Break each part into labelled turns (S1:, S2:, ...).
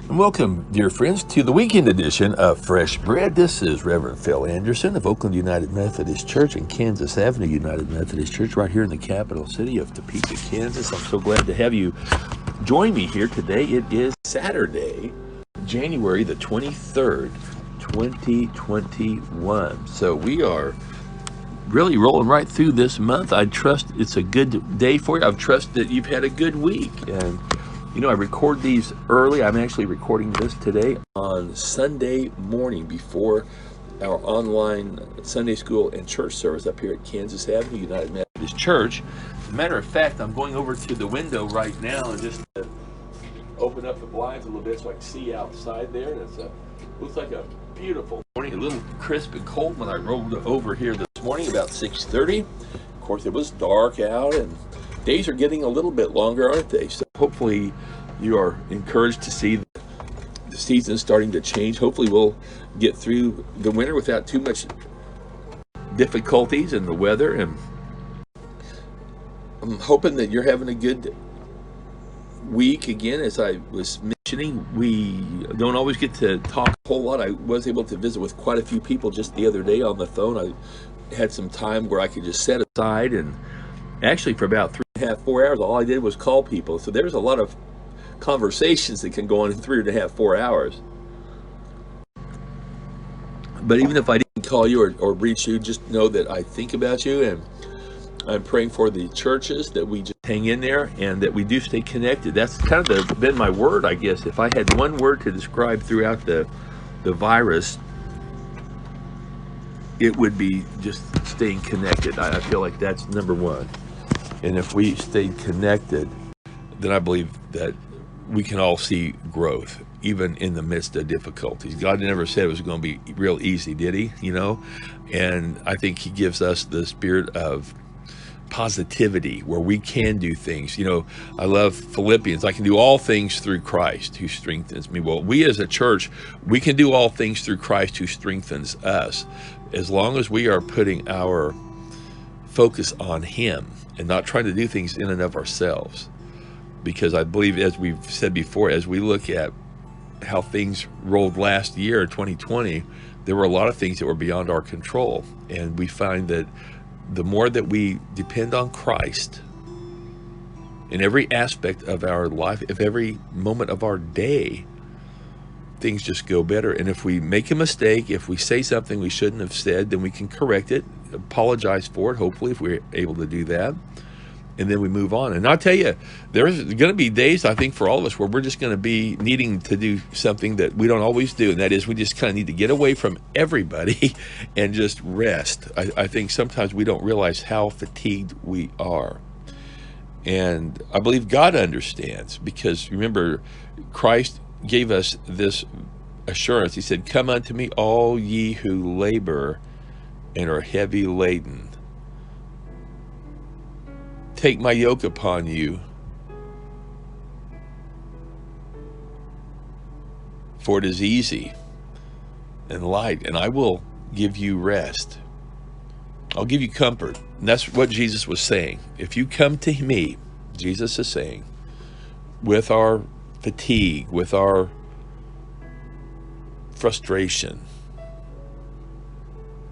S1: And welcome, dear friends, to the weekend edition of Fresh Bread. This is Reverend Phil Anderson of Oakland United Methodist Church and Kansas Avenue United Methodist Church, right here in the capital city of Topeka, Kansas. I'm so glad to have you join me here today. It is Saturday, January the 23rd, 2021. So we are really rolling right through this month. I trust it's a good day for you. I trust that you've had a good week. And I record these early. I'm actually recording this today on Sunday morning before our online Sunday school and church service up here at Kansas Avenue United Methodist Church. As a matter of fact, I'm going over to the window right now and just open up the blinds a little bit so I can see outside there. And looks like a beautiful morning, a little crisp and cold when I rolled over here this morning about 6:30. Of course, it was dark out and days are getting a little bit longer, aren't they? So hopefully you are encouraged to see the season starting to change. Hopefully we'll get through the winter without too much difficulties in the weather. And I'm hoping that you're having a good week. Again, as I was mentioning, we don't always get to talk a whole lot. I was able to visit with quite a few people just the other day on the phone. I had some time where I could just set aside, and actually for about 3.5, 4 hours, all I did was call people. So there's a lot of conversations that can go on in 3.5, 4 hours. But even if I didn't call you or reach you, just know that I think about you, and I'm praying for the churches that we just hang in there and that we do stay connected. That's kind of been my word, I guess. If I had one word to describe throughout the virus, it would be just staying connected. I feel like that's number one. And if we stay connected, then I believe that we can all see growth, even in the midst of difficulties. God never said it was going to be real easy, did he? And I think he gives us the spirit of positivity where we can do things. I love Philippians. I can do all things through Christ who strengthens me. Well, we as a church, we can do all things through Christ who strengthens us, as long as we are putting our focus on him and not trying to do things in and of ourselves. Because I believe, as we've said before, as we look at how things rolled last year, 2020, there were a lot of things that were beyond our control. And we find that the more that we depend on Christ in every aspect of our life, of every moment of our day, things just go better. And if we make a mistake, if we say something we shouldn't have said, then we can correct it, apologize for it, hopefully, if we're able to do that. And then we move on. And I'll tell you, there's going to be days, I think, for all of us where we're just going to be needing to do something that we don't always do. And that is, we just kind of need to get away from everybody and just rest. I think sometimes we don't realize how fatigued we are. And I believe God understands, because remember, Christ gave us this assurance. He said, "Come unto me, all ye who labor and are heavy laden. Take my yoke upon you, for it is easy and light, and I will give you rest." I'll give you comfort. And that's what Jesus was saying. If you come to me, Jesus is saying, with our fatigue, with our frustration,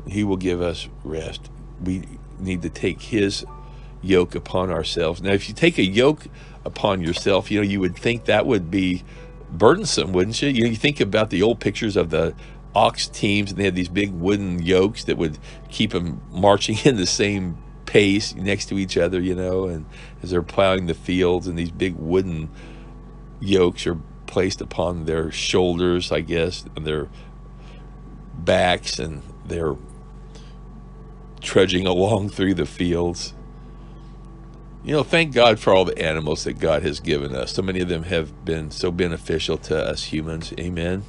S1: he will give us rest. We need to take his yoke upon ourselves. Now, if you take a yoke upon yourself, you would think that would be burdensome, wouldn't you? You think about the old pictures of the ox teams, and they had these big wooden yokes that would keep them marching in the same pace next to each other, and as they're plowing the fields, and these big wooden yokes are placed upon their shoulders, I guess, and their backs, and they're trudging along through the fields. Thank God for all the animals that God has given us. So many of them have been so beneficial to us humans. Amen.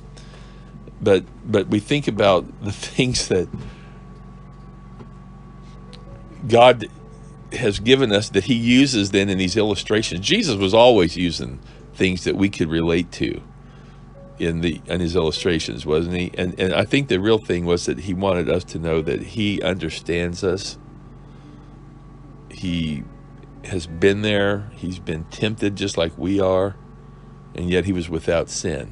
S1: But we think about the things that God has given us that he uses then in these illustrations. Jesus was always using things that we could relate to in his illustrations, wasn't he? And I think the real thing was that he wanted us to know that he understands us. He has been there. He's been tempted just like we are, and yet he was without sin.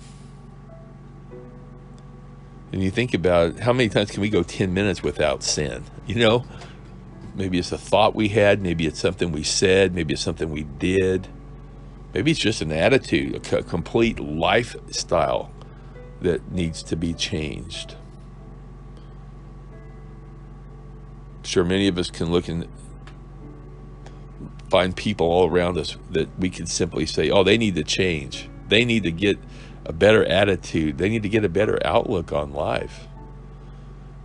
S1: And you think about how many times can we go 10 minutes without sin? You know, maybe it's a thought we had, maybe it's something we said, maybe it's something we did. Maybe it's just an attitude, a complete lifestyle that needs to be changed. Sure, many of us can look and find people all around us that we can simply say, oh, they need to change. They need to get a better attitude. They need to get a better outlook on life.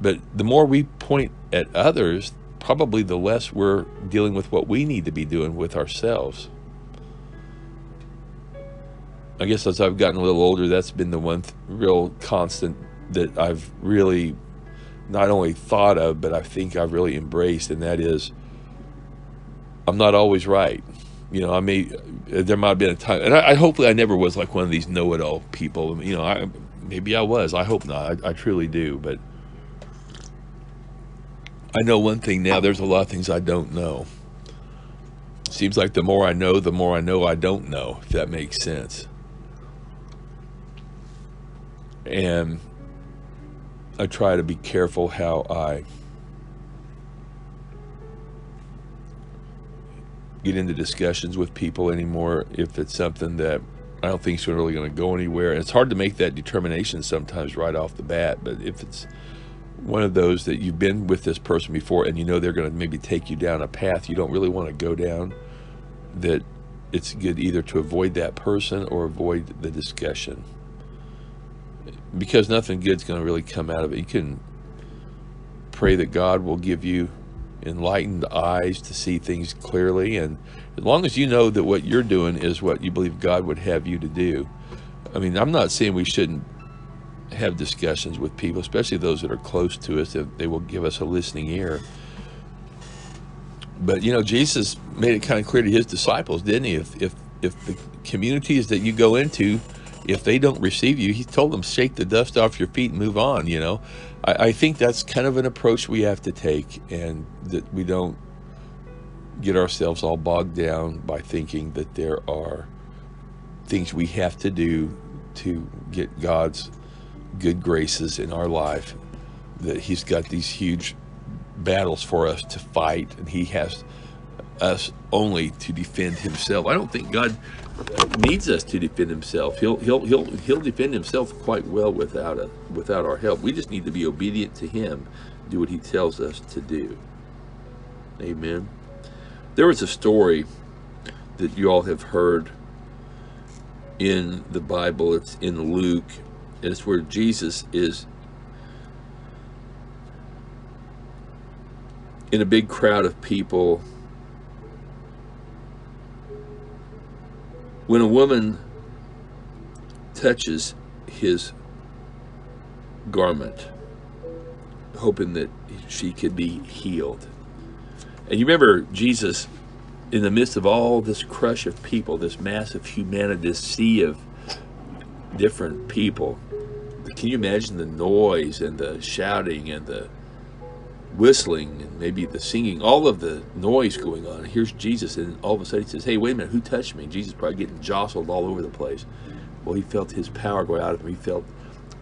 S1: But the more we point at others, probably the less we're dealing with what we need to be doing with ourselves. I guess as I've gotten a little older, that's been the one real constant that I've really not only thought of, but I think I've really embraced, and that is, I'm not always right. You know, there might have been a time, and hopefully I never was like one of these know-it-all people. You know, maybe I was. I hope not. I truly do. But I know one thing now. There's a lot of things I don't know. Seems like the more I know I don't know, if that makes sense. And I try to be careful how I get into discussions with people anymore if it's something that I don't think is really going to go anywhere. And it's hard to make that determination sometimes right off the bat, but if it's one of those that you've been with this person before and you know they're going to maybe take you down a path you don't really want to go down, that it's good either to avoid that person or avoid the discussion, because nothing good's going to really come out of it. You can pray that God will give you enlightened eyes to see things clearly, and as long as you know that what you're doing is what you believe God would have you to do. I mean, I'm not saying we shouldn't have discussions with people, especially those that are close to us, that they will give us a listening ear. But you know, Jesus made it kind of clear to his disciples, didn't he? If the communities that you go into, if they don't receive you, he told them, shake the dust off your feet and move on. You know, I think that's kind of an approach we have to take, and that we don't get ourselves all bogged down by thinking that there are things we have to do to get God's good graces in our life, that he's got these huge battles for us to fight, and he has us only to defend himself. I don't think God needs us to defend himself. He'll defend himself quite well without our help. We just need to be obedient to him, do what he tells us to do. Amen. There was a story that you all have heard in the Bible. It's in Luke, and it's where Jesus is in a big crowd of people when a woman touches his garment, hoping that she could be healed. And you remember Jesus, in the midst of all this crush of people, this massive humanity, this sea of different people, can you imagine the noise and the shouting and the whistling and maybe the singing, all of the noise going on? Here's Jesus, and all of a sudden he says, hey, wait a minute, who touched me? Jesus probably getting jostled all over the place. Well, he felt his power go out of him. He felt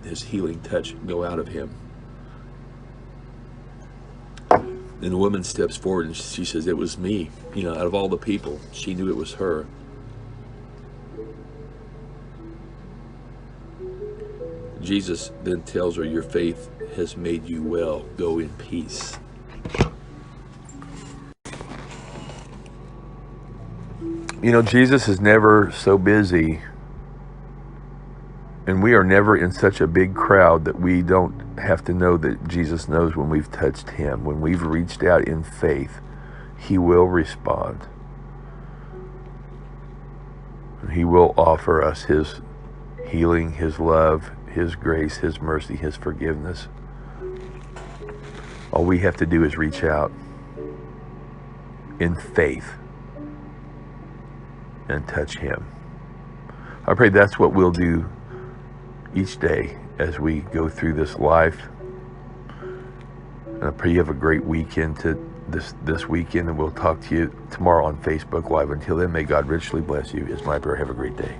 S1: his healing touch go out of him. And the woman steps forward and she says, it was me. You know, out of all the people, she knew it was her. Jesus then tells her, your faith has made you well. Go in peace. You know, Jesus is never so busy, and we are never in such a big crowd that we don't have to know that Jesus knows when we've touched him. When we've reached out in faith, he will respond. He will offer us his healing, his love, his grace, his mercy, his forgiveness. All we have to do is reach out in faith and touch him. I pray that's what we'll do each day as we go through this life. And I pray you have a great weekend this weekend, and we'll talk to you tomorrow on Facebook Live. Until then, may God richly bless you. It's my prayer. Have a great day.